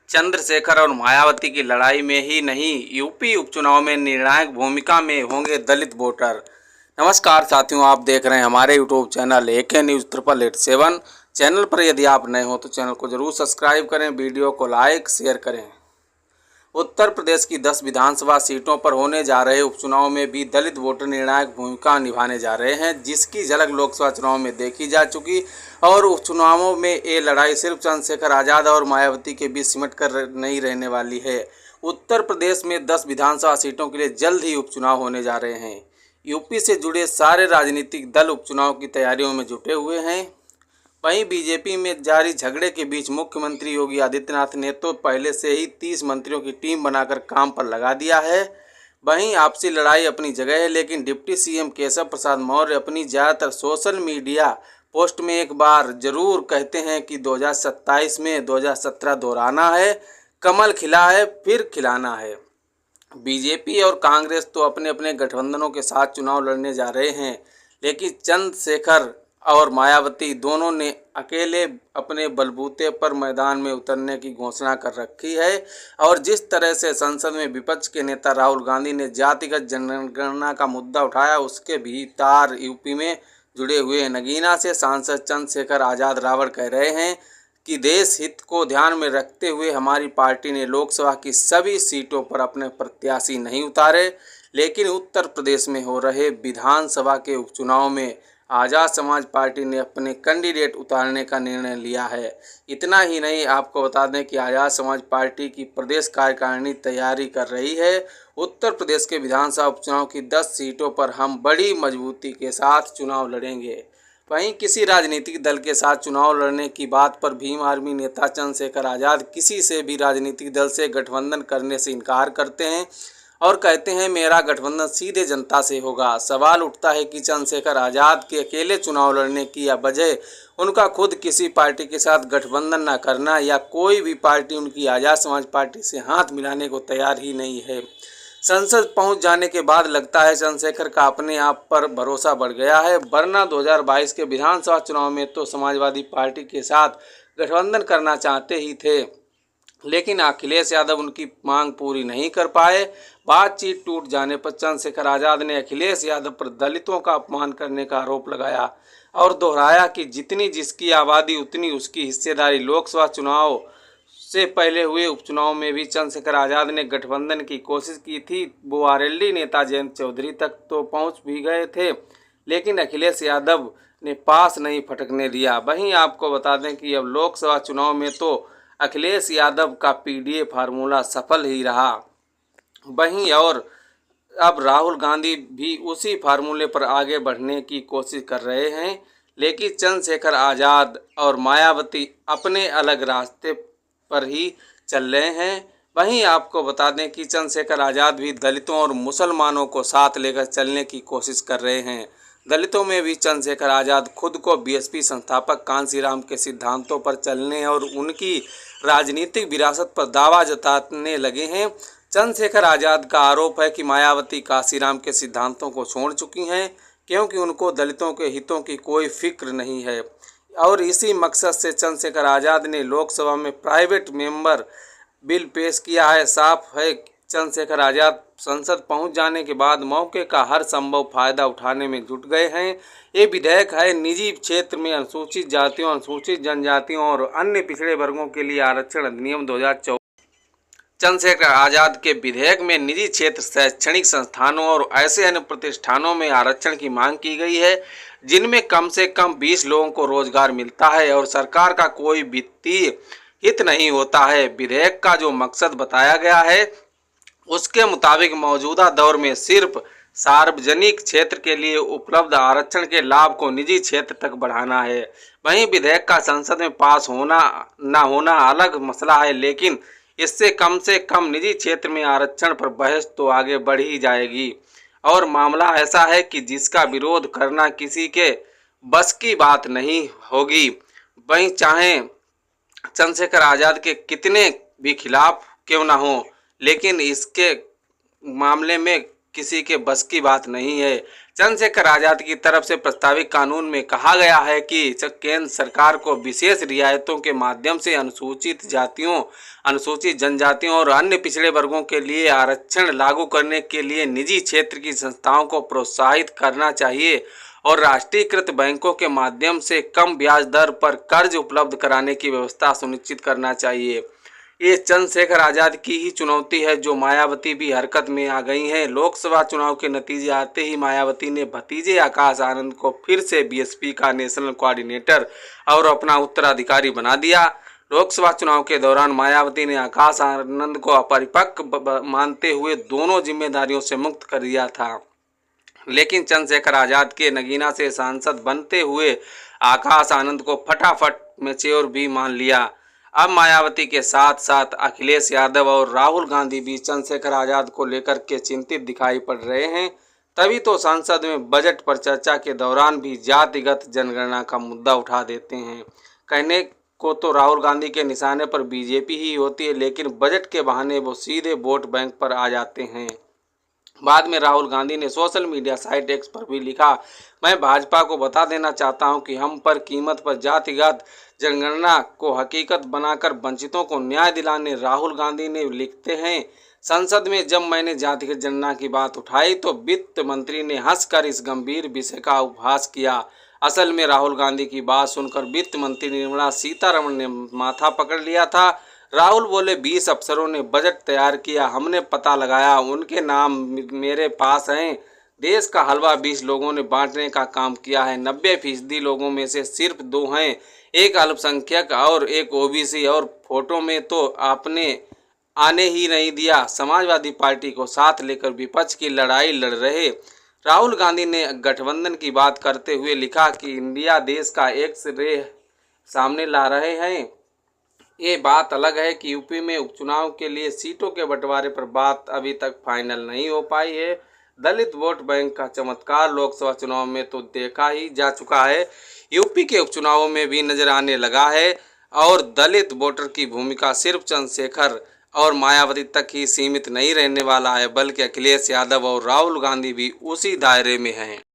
चंद्रशेखर और मायावती की लड़ाई में ही नहीं, यूपी उपचुनाव में निर्णायक भूमिका में होंगे दलित वोटर। नमस्कार साथियों, आप देख रहे हैं हमारे YouTube channel AK news 888 channel पर यदि आप नए हो तो चैनल को जरूर सब्सक्राइब करें, वीडियो को लाइक शेयर करें। उत्तर प्रदेश की 10 विधानसभा सीटों पर होने जा रहे उपचुनाव में भी दलित वोटर निर्णायक भूमिका निभाने जा रहे हैं, जिसकी झलक लोकसभा चुनाव में देखी जा चुकी। और उपचुनावों में ये लड़ाई सिर्फ चंद्रशेखर आज़ाद और मायावती के बीच सिमट कर नहीं रहने वाली है। उत्तर प्रदेश में 10 विधानसभा सीटों के लिए जल्द ही उपचुनाव होने जा रहे हैं। यूपी से जुड़े सारे राजनीतिक दल उपचुनाव की तैयारियों में जुटे हुए हैं। वहीं बीजेपी में जारी झगड़े के बीच मुख्यमंत्री योगी आदित्यनाथ ने तो पहले से ही 30 मंत्रियों की टीम बनाकर काम पर लगा दिया है। वहीं आपसी लड़ाई अपनी जगह है, लेकिन डिप्टी सीएम केशव प्रसाद मौर्य अपनी ज़्यादातर सोशल मीडिया पोस्ट में एक बार जरूर कहते हैं कि 2027 में 2017 दोहराना है, कमल खिला है फिर खिलाना है। बीजेपी और कांग्रेस तो अपने अपने गठबंधनों के साथ चुनाव लड़ने जा रहे हैं, लेकिन चंद्रशेखर और मायावती दोनों ने अकेले अपने बलबूते पर मैदान में उतरने की घोषणा कर रखी है। और जिस तरह से संसद में विपक्ष के नेता राहुल गांधी ने जातिगत जनगणना का मुद्दा उठाया, उसके भी तार यूपी में जुड़े हुए हैं। नगीना से सांसद चंद्रशेखर आज़ाद रावण कह रहे हैं कि देश हित को ध्यान में रखते हुए हमारी पार्टी ने लोकसभा की सभी सीटों पर अपने प्रत्याशी नहीं उतारे, लेकिन उत्तर प्रदेश में हो रहे विधानसभा के उपचुनाव में आज़ाद समाज पार्टी ने अपने कैंडिडेट उतारने का निर्णय लिया है। इतना ही नहीं, आपको बता दें कि आज़ाद समाज पार्टी की प्रदेश कार्यकारिणी तैयारी कर रही है। उत्तर प्रदेश के विधानसभा उपचुनाव की 10 सीटों पर हम बड़ी मजबूती के साथ चुनाव लड़ेंगे। वहीं किसी राजनीतिक दल के साथ चुनाव लड़ने की बात पर भीम आर्मी नेता चंद्रशेखर आज़ाद किसी से भी राजनीतिक दल से गठबंधन करने से इनकार करते हैं और कहते हैं मेरा गठबंधन सीधे जनता से होगा। सवाल उठता है कि चंद्रशेखर आज़ाद के अकेले चुनाव लड़ने की या वजह उनका खुद किसी पार्टी के साथ गठबंधन न करना, या कोई भी पार्टी उनकी आज़ाद समाज पार्टी से हाथ मिलाने को तैयार ही नहीं है। संसद पहुंच जाने के बाद लगता है चंद्रशेखर का अपने आप पर भरोसा बढ़ गया है, वरना 2022 के विधानसभा चुनाव में तो समाजवादी पार्टी के साथ गठबंधन करना चाहते ही थे, लेकिन अखिलेश यादव उनकी मांग पूरी नहीं कर पाए। बातचीत टूट जाने पर चंद्रशेखर आज़ाद ने अखिलेश यादव पर दलितों का अपमान करने का आरोप लगाया और दोहराया कि जितनी जिसकी आबादी उतनी उसकी हिस्सेदारी। लोकसभा चुनाव से पहले हुए उपचुनाव में भी चंद्रशेखर आज़ाद ने गठबंधन की कोशिश की थी। वो आरएलडी नेता जयंत चौधरी तक तो पहुंच भी गए थे, लेकिन अखिलेश यादव ने पास नहीं फटकने दिया। वहीं आपको बता दें कि अब लोकसभा चुनाव में तो अखिलेश यादव का पीडीए फार्मूला सफल ही रहा। वहीं और अब राहुल गांधी भी उसी फार्मूले पर आगे बढ़ने की कोशिश कर रहे हैं, लेकिन चंद्रशेखर आज़ाद और मायावती अपने अलग रास्ते पर ही चल रहे हैं। वहीं आपको बता दें कि चंद्रशेखर आज़ाद भी दलितों और मुसलमानों को साथ लेकर चलने की कोशिश कर रहे हैं। दलितों में भी चंद्रशेखर आज़ाद खुद को बीएसपी संस्थापक कांशीराम के सिद्धांतों पर चलने और उनकी राजनीतिक विरासत पर दावा जताने लगे हैं। चंद्रशेखर आज़ाद का आरोप है कि मायावती कांशीराम के सिद्धांतों को छोड़ चुकी हैं, क्योंकि उनको दलितों के हितों की कोई फिक्र नहीं है। और इसी मकसद से चंद्रशेखर आज़ाद ने लोकसभा में प्राइवेट मेंबर बिल पेश किया है। साफ है चंद्रशेखर आज़ाद संसद पहुंच जाने के बाद मौके का हर संभव फायदा उठाने में जुट गए हैं। ये विधेयक है निजी क्षेत्र में अनुसूचित जातियों, अनुसूचित जनजातियों और अन्य पिछड़े वर्गों के लिए आरक्षण अधिनियम 2014। चंद्रशेखर आज़ाद के विधेयक में निजी क्षेत्र, शैक्षणिक संस्थानों और ऐसे अन्य प्रतिष्ठानों में आरक्षण की मांग की गई है जिनमें कम से कम 20 लोगों को रोजगार मिलता है और सरकार का कोई वित्तीय हित नहीं होता है। विधेयक का जो मकसद बताया गया है उसके मुताबिक मौजूदा दौर में सिर्फ सार्वजनिक क्षेत्र के लिए उपलब्ध आरक्षण के लाभ को निजी क्षेत्र तक बढ़ाना है। वहीं विधेयक का संसद में पास होना न होना अलग मसला है, लेकिन इससे कम से कम निजी क्षेत्र में आरक्षण पर बहस तो आगे बढ़ ही जाएगी। और मामला ऐसा है कि जिसका विरोध करना किसी के बस की बात नहीं होगी। वहीं चाहे चंद्रशेखर आज़ाद के कितने भी खिलाफ क्यों ना हो, लेकिन इसके मामले में किसी के बस की बात नहीं है। चंद्रशेखर आजाद की तरफ से प्रस्तावित कानून में कहा गया है कि केंद्र सरकार को विशेष रियायतों के माध्यम से अनुसूचित जातियों, अनुसूचित जनजातियों और अन्य पिछड़े वर्गों के लिए आरक्षण लागू करने के लिए निजी क्षेत्र की संस्थाओं को प्रोत्साहित करना चाहिए और राष्ट्रीयकृत बैंकों के माध्यम से कम ब्याज दर पर कर्ज उपलब्ध कराने की व्यवस्था सुनिश्चित करना चाहिए। ये चंद्रशेखर आजाद की ही चुनौती है जो मायावती भी हरकत में आ गई हैं। लोकसभा चुनाव के नतीजे आते ही मायावती ने भतीजे आकाश आनंद को फिर से बीएसपी का नेशनल कोऑर्डिनेटर और अपना उत्तराधिकारी बना दिया। लोकसभा चुनाव के दौरान मायावती ने आकाश आनंद को अपरिपक्व मानते हुए दोनों जिम्मेदारियों से मुक्त कर दिया था, लेकिन चंद्रशेखर आजाद के नगीना से सांसद बनते हुए आकाश आनंद को फटाफट मैच्योर भी मान लिया। अब मायावती के साथ साथ अखिलेश यादव और राहुल गांधी भी चंद्रशेखर आजाद को लेकर के चिंतित दिखाई पड़ रहे हैं। तभी तो संसद में बजट पर चर्चा के दौरान भी जातिगत जनगणना का मुद्दा उठा देते हैं। कहने को तो राहुल गांधी के निशाने पर बीजेपी ही होती है, लेकिन बजट के बहाने वो सीधे वोट बैंक पर आ जाते हैं। बाद में राहुल गांधी ने सोशल मीडिया साइट एक्स पर भी लिखा, मैं भाजपा को बता देना चाहता हूं कि हम पर कीमत पर जातिगत जनगणना को हकीकत बनाकर वंचितों को न्याय दिलाने। राहुल गांधी ने लिखते हैं, संसद में जब मैंने जातिगत जनगणना की बात उठाई तो वित्त मंत्री ने हंसकर इस गंभीर विषय का उपहास किया। असल में राहुल गांधी की बात सुनकर वित्त मंत्री निर्मला सीतारमण ने माथा पकड़ लिया था। राहुल बोले, 20 अफसरों ने बजट तैयार किया, हमने पता लगाया, उनके नाम मेरे पास हैं। देश का हलवा 20 लोगों ने बांटने का काम किया है। 90% लोगों में से सिर्फ 2 हैं, एक अल्पसंख्यक और एक ओबीसी, और फोटो में तो आपने आने ही नहीं दिया। समाजवादी पार्टी को साथ लेकर विपक्ष की लड़ाई लड़ रहे राहुल गांधी ने गठबंधन की बात करते हुए लिखा कि इंडिया देश का एक्स-रे सामने ला रहे हैं। ये बात अलग है कि यूपी में उपचुनाव के लिए सीटों के बंटवारे पर बात अभी तक फाइनल नहीं हो पाई है। दलित वोट बैंक का चमत्कार लोकसभा चुनाव में तो देखा ही जा चुका है, यूपी के उपचुनावों में भी नजर आने लगा है। और दलित वोटर की भूमिका सिर्फ चंद्रशेखर और मायावती तक ही सीमित नहीं रहने वाला है, बल्कि अखिलेश यादव और राहुल गांधी भी उसी दायरे में हैं।